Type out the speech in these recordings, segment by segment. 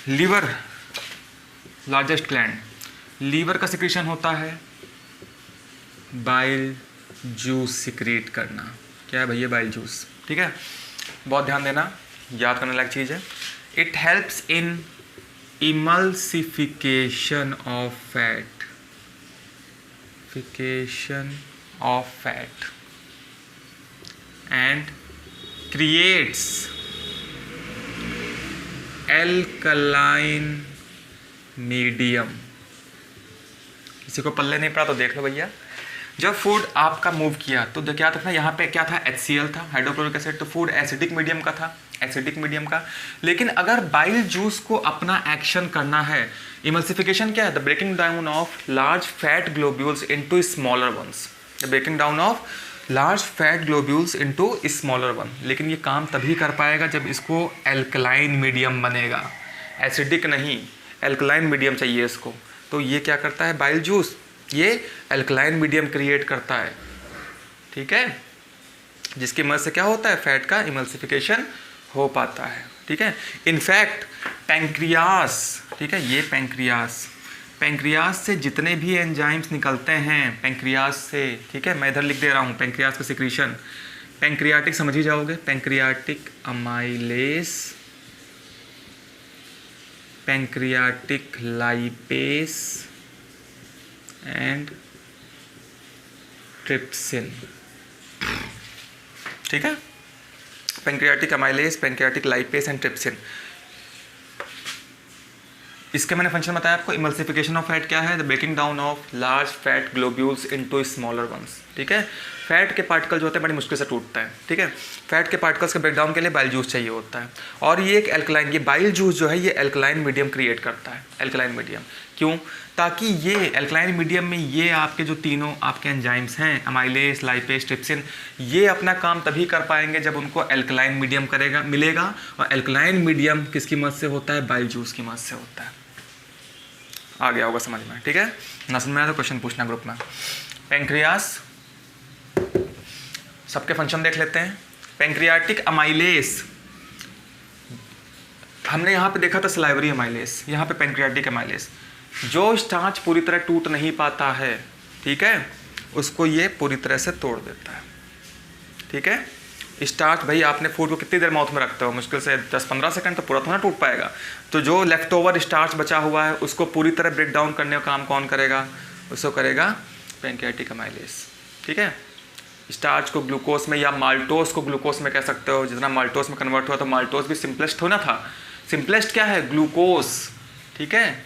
Liver largest gland, liver का secretion होता है बाइल जूस सिक्रीट करना। क्या है भैया? Bile juice. ठीक है, बहुत ध्यान देना, याद करने लायक चीज़ है। It helps in emulsification of fat, and creates alkaline medium. किसी को पल्ले नहीं पड़ा तो देख लो भैया, जब फूड आपका मूव किया तो क्या था, यहाँ पे क्या था? HCl था, हाइड्रोक्लोरिक एसिड। तो फूड एसिडिक मीडियम का था, एसिडिक मीडियम का। लेकिन अगर बाइल जूस को अपना एक्शन करना है, इमल्सिफिकेशन क्या है? The breaking down of large fat globules into smaller ones, the breaking down of large fat globules into smaller one. लेकिन ये काम तभी कर पाएगा जब इसको एल्कलाइन मीडियम बनेगा, एसिडिक नहीं, एल्कलाइन मीडियम चाहिए इसको। तो ये क्या करता है बाइल जूस? ये एल्कलाइन मीडियम क्रिएट करता है। ठीक है, जिसकी मदद से क्या होता है? फैट का इमल्सिफिकेशन हो पाता है। ठीक है, इनफैक्ट पैंक्रियास, ठीक है, ये पैंक्रियास से जितने भी एंजाइम्स निकलते हैं पैंक्रियास से, ठीक है, मैं इधर लिख दे रहा हूँ पैंक्रियास का सिक्रीशन। पैंक्रियाटिक समझ ही जाओगे, pancreatic amylase, pancreatic lipase and trypsin. ठीक है, pancreatic amylase, pancreatic lipase and trypsin. इसके मैंने फंक्शन बताया आपको। इमल्सिफिकेशन ऑफ फैट क्या है? The breaking down of large fat globules into smaller ones. ठीक है, फैट के पार्टिकल जो होते हैं बड़ी मुश्किल से टूटता है। ठीक है, फैट के पार्टिकल्स के ब्रेकडाउन के लिए बाइल जूस चाहिए होता है। और ये एक एल्कलाइन, ये बाइल जूस जो है ये एल्कलाइन मीडियम क्रिएट करता है। एल्कलाइन मीडियम क्यों? ताकि ये एल्कलाइन मीडियम में ये आपके जो तीनों आपके एंजाइम्स हैं, अमाइलेस, लाइपेस, ट्रिप्सिन, ये अपना काम तभी कर पाएंगे जब उनको एल्कलाइन मीडियम मिलेगा। और एल्कलाइन मीडियम किसकी मदद से होता है? बाइल जूस की मदद से होता है। आ गया होगा समझ में? ठीक है, ना समझ में आया तो क्वेश्चन पूछना ग्रुप में। पैंक्रियास, सबके फंक्शन देख लेते हैं। पैंक्रियाटिक अमाइलेस, हमने यहाँ पे देखा था सलाइवरी अमाइलेस, यहाँ पे पैंक्रियाटिक अमाइलेस। जो स्टार्च पूरी तरह टूट नहीं पाता है, ठीक है, उसको ये पूरी तरह से तोड़ देता है। ठीक है, स्टार्च भाई आपने फूड को कितनी देर माउथ में रखते हो? मुश्किल से 10-15 सेकंड, तो पूरा तो ना टूट पाएगा। तो जो लेफ्ट ओवर स्टार्च बचा हुआ है उसको पूरी तरह ब्रेक डाउन करने का काम कौन करेगा? उसको करेगा पैंक्रियाटिक अमाइलेस। ठीक है, स्टार्च को ग्लूकोज में या माल्टोस को ग्लूकोज में कह सकते हो। जितना माल्टोस में कन्वर्ट हुआ तो माल्टोस भी सिंपलेस्ट होना था। सिंपलेस्ट क्या है? ग्लूकोज। ठीक है,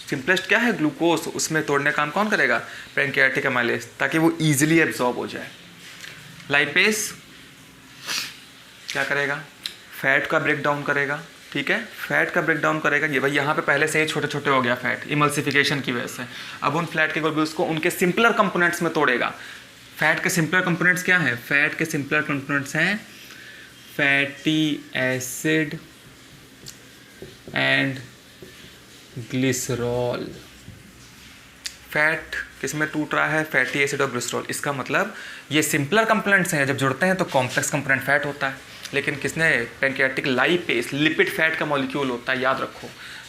सिंपलेस्ट क्या है? ग्लूकोज। उसमें तोड़ने का काम कौन करेगा? पैंक्रियाटिक अमाइलेस, ताकि वो ईजिली एब्जॉर्ब हो जाए। लाइपेस क्या करेगा? फैट का ब्रेक डाउन करेगा। ठीक है, फैट का ब्रेक डाउन करेगा। ये भाई यहाँ पे पहले से ही छोटे छोटे हो गया फैट इमल्सिफिकेशन की वजह से। अब उन फ्लैट के ग्लोब्यूल्स को उनके सिंपलर कंपोनेंट्स में तोड़ेगा। फैट के सिंपलर कंपोनेंट्स क्या है? फैट के सिंपलर कंपोनेंट्स हैं fatty acid and glycerol. Fat किस में टूट रहा है? फैटी एसिड और ग्लिसरॉल। इसका मतलब ये सिंपलर कंपोनेंट्स हैं, जब जुड़ते हैं तो कॉम्प्लेक्स कंपोनेंट फैट होता है। लेकिन किसने? पैंक्रियाटिक लाइपेस, लिपिड फैट का मॉलिक्यूल होता है, याद रखो।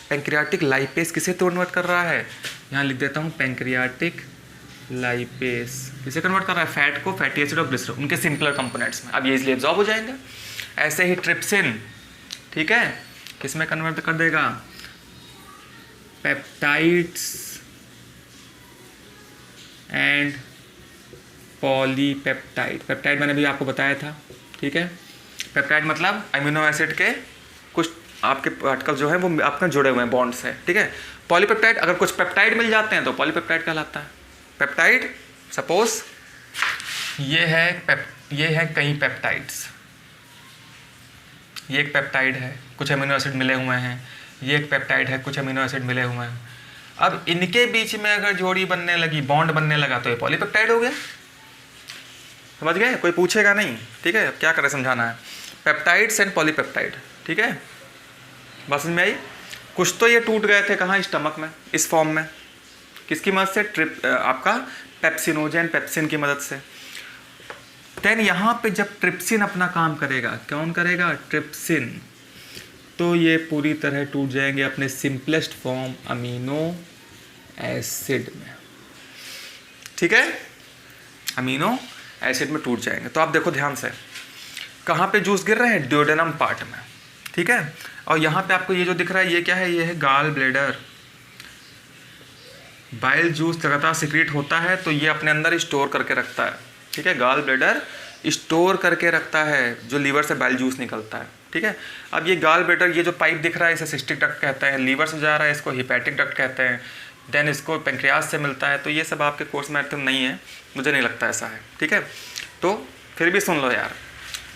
पैंक्रियाटिक लाइपेस किसे कन्वर्ट कर रहा है? यहाँ लिख देता हूँ, पैंक्रियाटिक लाइपेस किसे कन्वर्ट कर रहा है? फैट को, फैटी एसिड और ग्लिसरॉल, उनके सिंपलर कंपोनेंट्स में। अब ये इसलिए एब्जॉर्ब हो जाएंगे। ऐसे ही ट्रिप्सिन, ठीक है, किस में कन्वर्ट कर देगा? Peptides and polypeptide. पेप्टाइड मैंने भी आपको बताया था। ठीक है, पेप्टाइड मतलब अमीनो एसिड के कुछ आपके पार्टिकल जो है वो आपके जुड़े हुए हैं, बॉन्ड से। ठीक है, पॉलीपेप्टाइड, अगर कुछ पेप्टाइड मिल जाते हैं तो पॉलीपेप्टाइड कहलाता है। पेप्टाइड, सपोज ये है कई पेप्टाइड्स, ये एक पेप्टाइड है, कुछ अमीनो एसिड मिले हुए हैं। ये एक पेप्टाइड है, कुछ अमीनो एसिड मिले हुए हैं। अब इनके बीच में अगर जोड़ी बनने लगी, बॉन्ड बनने लगा, तो ये पॉलीपेप्टाइड हो गया। समझ गए? कोई पूछेगा नहीं। ठीक है, अब क्या करें, समझाना है। Peptides and polypeptide. ठीक है, बात समझ में आई? कुछ तो ये टूट गए थे, कहाँ? स्टमक में, इस फॉर्म में। किसकी मदद से? आपका पेप्सिनोजेन, पेप्सिन की मदद से। देन यहाँ पे जब ट्रिप्सिन अपना काम करेगा, कौन करेगा? ट्रिप्सिन। तो ये पूरी तरह टूट जाएंगे अपने सिंपलेस्ट फॉर्म अमीनो एसिड में, ठीक है, अमीनो एसिड में टूट जाएंगे। तो आप देखो ध्यान से, कहाँ पे जूस गिर रहे हैं, ड्यूडेनम पार्ट में, ठीक है। और यहाँ पे आपको ये जो दिख रहा है ये क्या है, ये है गाल ब्लैडर। बाइल जूस लगातार सिक्रीट होता है तो ये अपने अंदर स्टोर करके रखता है, ठीक है, गाल ब्लैडर स्टोर करके रखता है जो लीवर से बाइल जूस निकलता है, ठीक है। अब ये गाल ब्लैडर, ये जो पाइप दिख रहा है इसे सिस्टिक डक्ट कहते हैं, लीवर से जा रहा है इसको हिपैटिक डक्ट कहते हैं, देन इसको पेंक्रियास से मिलता है। तो ये सब आपके कोर्स में नहीं है, मुझे नहीं लगता ऐसा है, ठीक है। तो फिर भी सुन लो यार,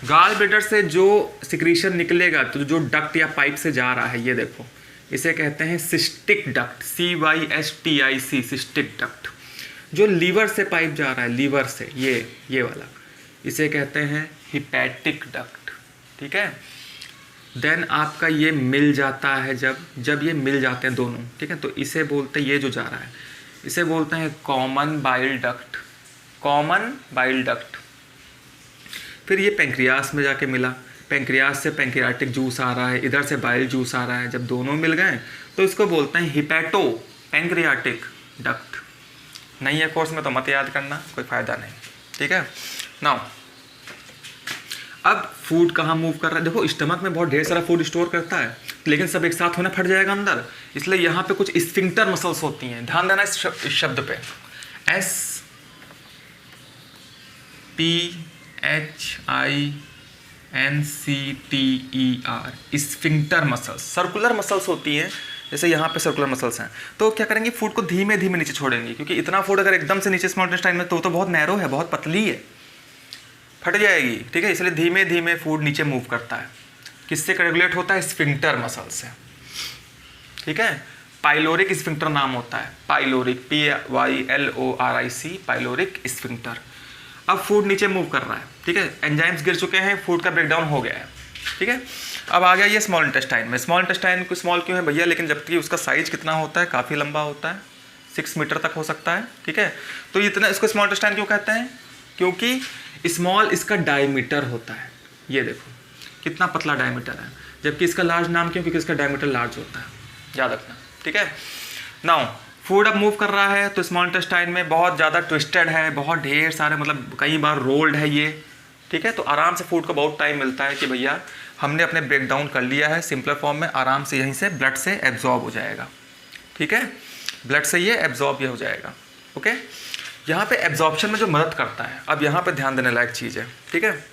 गाल ब्लैडर से जो सिक्रीशन निकलेगा तो जो डक्ट या पाइप से जा रहा है, ये देखो इसे कहते हैं cystic duct, CYSTIC, cystic duct. जो लीवर से पाइप जा रहा है, लीवर से ये वाला, इसे कहते हैं हिपैटिक डक्ट, ठीक है। देन आपका ये मिल जाता है, जब ये मिल जाते हैं दोनों, ठीक है, तो इसे बोलते हैं, ये जो जा रहा है इसे बोलते हैं common bile duct, common bile duct. फिर ये पेंक्रियास में जाके मिला, पेंक्रियास से पेंक्रियाटिक जूस आ रहा है, इधर से बाइल जूस आ रहा है, जब दोनों मिल गए तो इसको बोलते हैं हिपैटो पेंक्रियाटिक डक्ट। नहीं है कोर्स में तो मत याद करना, कोई फ़ायदा नहीं, ठीक है। नाउ अब फूड कहाँ मूव कर रहा है, देखो स्टमक में बहुत ढेर सारा फूड स्टोर करता है, लेकिन सब एक साथ होना फट जाएगा अंदर, इसलिए यहाँ पे कुछ स्फिंक्टर मसल्स होती हैं। ध्यान देना इस शब्द पे, SPHINCTER, sphincter muscles, circular muscles होती हैं, जैसे यहाँ पे सर्कुलर मसल्स हैं। तो क्या करेंगे, फूड को धीमे धीमे नीचे छोड़ेंगे, क्योंकि इतना फूड अगर एकदम से नीचे स्मॉल इंटेस्टाइन में तो बहुत नैरो है, बहुत पतली है, फट जाएगी, ठीक है। इसलिए धीमे धीमे फूड नीचे मूव करता है, किससे रेगुलेट होता है, स्फिंक्टर मसल से, ठीक है। पाइलोरिक स्फिंक्टर नाम होता है, पाइलोरिक, PYLORIC, पाइलोरिक स्फिंक्टर। अब फूड नीचे मूव कर रहा है, ठीक है, एंजाइम्स गिर चुके हैं, फूड का ब्रेकडाउन हो गया है, ठीक है। अब आ गया ये स्मॉल इंटेस्टाइन में। स्मॉल इंटेस्टाइन को स्मॉल क्यों है भैया, लेकिन जबकि उसका साइज कितना होता है, काफ़ी लंबा होता है, 6 मीटर तक हो सकता है, ठीक है। तो इतना इसको स्मॉल इंटेस्टाइन क्यों कहते हैं, क्योंकि स्मॉल इसका डायमीटर होता है, ये देखो कितना पतला डायमीटर है, जबकि इसका लार्ज नाम क्यों, क्योंकि इसका डायमीटर लार्ज होता है, याद रखना, ठीक है। नाउ फूड अब मूव कर रहा है तो स्मॉल इंटेस्टाइन में बहुत ज़्यादा ट्विस्टेड है, बहुत ढेर सारे, मतलब कई बार रोल्ड है ये, ठीक है। तो आराम से फूड को बहुत टाइम मिलता है कि भैया हमने अपने ब्रेक डाउन कर लिया है सिंपलर फॉर्म में, आराम से यहीं से ब्लड से एब्जॉर्ब हो जाएगा, ठीक है, ब्लड से ये एब्जॉर्ब ये हो जाएगा, ओके। यहाँ पे एब्जॉर्प्शन में जो मदद करता है, अब यहाँ पे ध्यान देने लायक चीज़ है, ठीक है।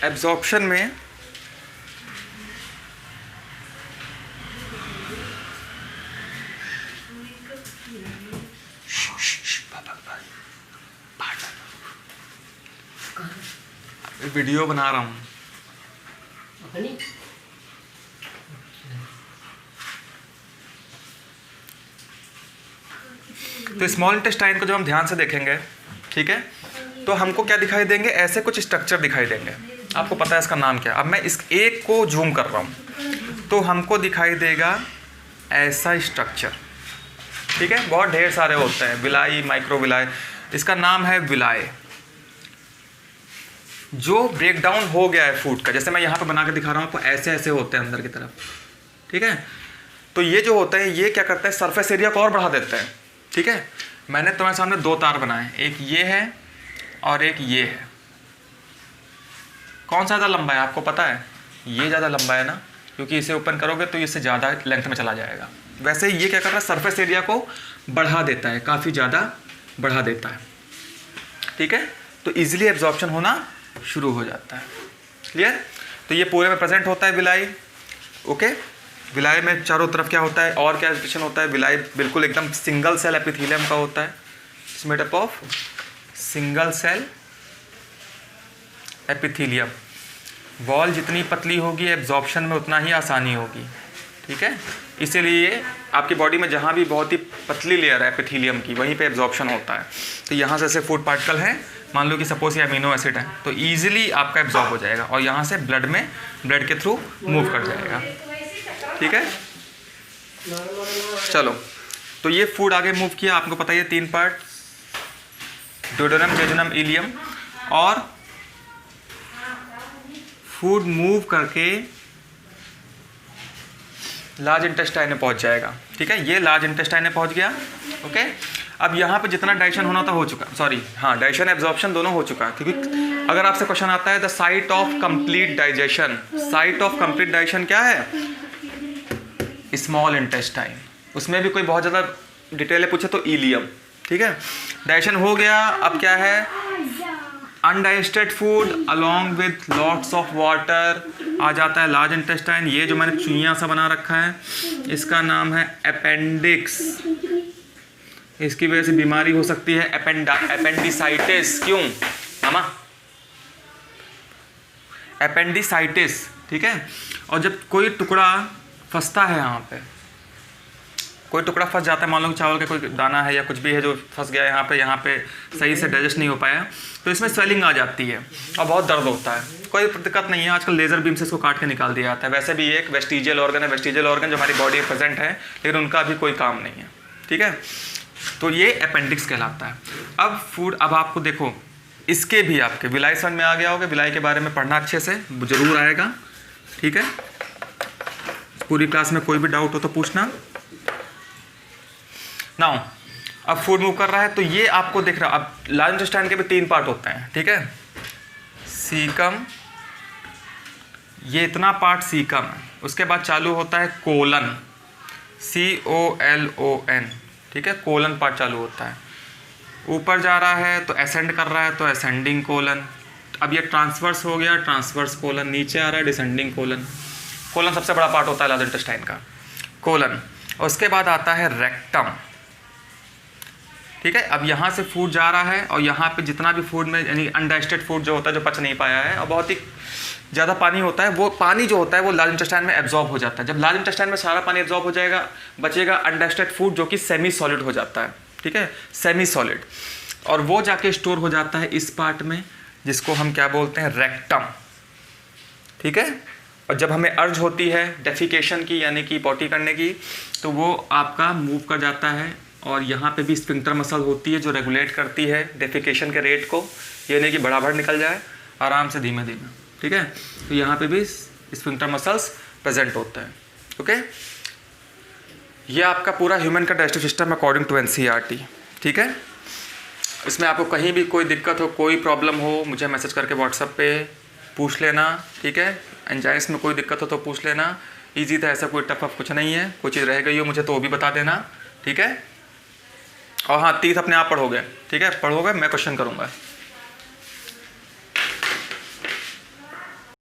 एब्जॉर्प्शन में वीडियो बना रहा हूँ, तो स्मॉल इंटेस्टाइन को जब हम ध्यान से देखेंगे, ठीक है, तो हमको क्या दिखाई देंगे, ऐसे कुछ स्ट्रक्चर दिखाई देंगे। आपको पता है इसका नाम क्या, अब मैं इस एक को जूम कर रहा हूँ तो हमको दिखाई देगा ऐसा स्ट्रक्चर, ठीक है। बहुत ढेर सारे होते हैं, विलाई, माइक्रोविलाई, इसका नाम है विलाय। जो ब्रेक डाउन हो गया है फूड का, जैसे मैं यहाँ पे बना के दिखा रहा हूँ आपको, ऐसे ऐसे होते हैं अंदर की तरफ, ठीक है। तो ये जो होते हैं ये क्या करते हैं, सरफेस एरिया को और बढ़ा देते हैं, ठीक है। मैंने तुम्हारे सामने 2 तार बनाए, एक ये है और एक ये है। कौन सा ज़्यादा लंबा है आपको पता है, ये ज़्यादा लंबा है ना, क्योंकि इसे ओपन करोगे तो इससे ज़्यादा लेंथ में चला जाएगा। वैसे ये क्या कर रहा है, सरफेस एरिया को बढ़ा देता है, काफ़ी ज़्यादा बढ़ा देता है, ठीक है। तो ईजिली एब्जॉर्प्शन होना शुरू हो जाता है, क्लियर। तो ये पूरे में प्रेजेंट होता है विलाई, ओके। विलाई में चारों तरफ क्या होता है और क्या स्पेशल होता है, विलाई बिल्कुल एकदम सिंगल सेल एपिथेलियम का होता है, it's made up of single cell epithelium. Wall जितनी पतली होगी एब्जॉर्प्शन में उतना ही आसानी होगी, ठीक है। इसीलिए आपकी बॉडी में जहाँ भी बहुत ही पतली लेयर है एपिथेलियम की, वहीं पे एब्जॉर्प्शन होता है। तो यहाँ से ऐसे फूड पार्टिकल है, मान लो कि सपोज ये अमीनो एसिड है, तो ईजिली आपका एब्जॉर्ब हो जाएगा और यहाँ से ब्लड के थ्रू मूव कर जाएगा, ठीक है। चलो, तो ये फूड आगे मूव किया, आपको पता है 3 पार्ट, ड्यूडेनम, जेजुनम, इलियम, और फूड मूव करके लार्ज इंटेस्टाइन में पहुंच जाएगा। ठीक है, ये लार्ज इंटेस्टाइन में पहुंच गया। ओके, अब यहाँ पे जितना डाइजेशन होना था हो चुका, सॉरी हाँ, डाइजेशन एब्जॉर्प्शन दोनों हो चुका है। क्योंकि अगर आपसे क्वेश्चन आता है the site of complete digestion, site of complete digestion क्या है? Small intestine. उसमें भी कोई बहुत ज़्यादा डिटेल पूछे तो इलियम। ठीक है, डाइजेशन हो गया, अब क्या है? Undigested food along with lots of water आ जाता है लार्ज इंटेस्टाइन। ये जो मैंने चुइयाँ सा बना रखा है इसका नाम है अपेंडिक्स। इसकी वजह से बीमारी हो सकती है अपेंडिसाइटिस। क्यों मामा? अपेंडिसाइटिस। ठीक है, और जब कोई टुकड़ा फंसता है, यहाँ पे कोई टुकड़ा फंस जाता है, मान लो चावल का कोई दाना है या कुछ भी है जो फंस गया यहाँ पे सही से डाइजेस्ट नहीं हो पाया, तो इसमें स्वेलिंग आ जाती है और बहुत दर्द होता है। कोई दिक्कत नहीं है, आजकल लेज़र बीम से इसको काट के निकाल दिया जाता है। वैसे भी ये एक वेस्टिजियल ऑर्गन है, वेस्टिजियल ऑर्गन जो हमारी बॉडी में प्रेजेंट है, लेकिन उनका भी कोई काम नहीं है। ठीक है, तो ये अपेंडिक्स कहलाता है। अब फूड, अब आपको देखो इसके भी आपके विलाई समझ में आ गया होगा। विलाई के बारे में पढ़ना अच्छे से जरूर आएगा। ठीक है, पूरी क्लास में कोई भी डाउट हो तो पूछना। नाउ अब फूड मूव कर रहा है तो ये आपको दिख रहा है। अब लार्ज इंटेस्टाइन के भी 3 पार्ट होते हैं। ठीक है, सीकम, ये इतना पार्ट सीकम है। उसके बाद चालू होता है कोलन, COLON। ठीक है, कोलन पार्ट चालू होता है। ऊपर जा रहा है तो असेंड कर रहा है तो असेंडिंग कोलन। अब ये ट्रांसवर्स हो गया, ट्रांसवर्स कोलन। नीचे आ रहा है डिसेंडिंग कोलन। कोलन सबसे बड़ा पार्ट होता है लार्ज इंटेस्टाइन का, कोलन। और उसके बाद आता है रेक्टम। ठीक है, अब यहाँ से फूड जा रहा है और यहाँ पे जितना भी फूड में यानी अनडाइजेस्टेड फूड जो होता है, जो पच नहीं पाया है और बहुत ही ज़्यादा पानी होता है, वो पानी जो होता है वो लार्ज इंटेस्टाइन में एब्जॉर्ब हो जाता है। जब लार्ज इंटेस्टाइन में सारा पानी एब्जॉर्ब हो जाएगा, बचेगा अनडाइजेस्टेड फूड जो कि सेमी सॉलिड हो जाता है। ठीक है, सेमी सॉलिड, और वो जाके स्टोर हो जाता है इस पार्ट में जिसको हम क्या बोलते हैं? रेक्टम। ठीक है, और जब हमें अर्ज होती है डेफिकेशन की यानी कि पॉटी करने की, तो वो आपका मूव कर जाता है। और यहाँ पे भी स्फिंक्टर मसल होती है जो रेगुलेट करती है डेफिकेशन के रेट को, ये नहीं कि बराबर निकल जाए, आराम से धीमे धीमे। ठीक है, तो यहाँ पे भी स्फिंक्टर मसल्स प्रेजेंट होते हैं। ओके, ये आपका पूरा ह्यूमन का digestive system according to NCERT। ठीक है, इसमें आपको कहीं भी कोई दिक्कत हो, कोई प्रॉब्लम हो, मुझे मैसेज करके व्हाट्सएप पे पूछ लेना। ठीक है, एंजाइम्स में कोई दिक्कत हो तो पूछ लेना। ईजी था, ऐसा कोई टफ कुछ नहीं है। कोई चीज़ रह गई हो मुझे तो वो भी बता देना। ठीक है, और हाँ, 30 अपने आप पढ़ोगे। ठीक है, पढ़ोगे, मैं क्वेश्चन करूँगा।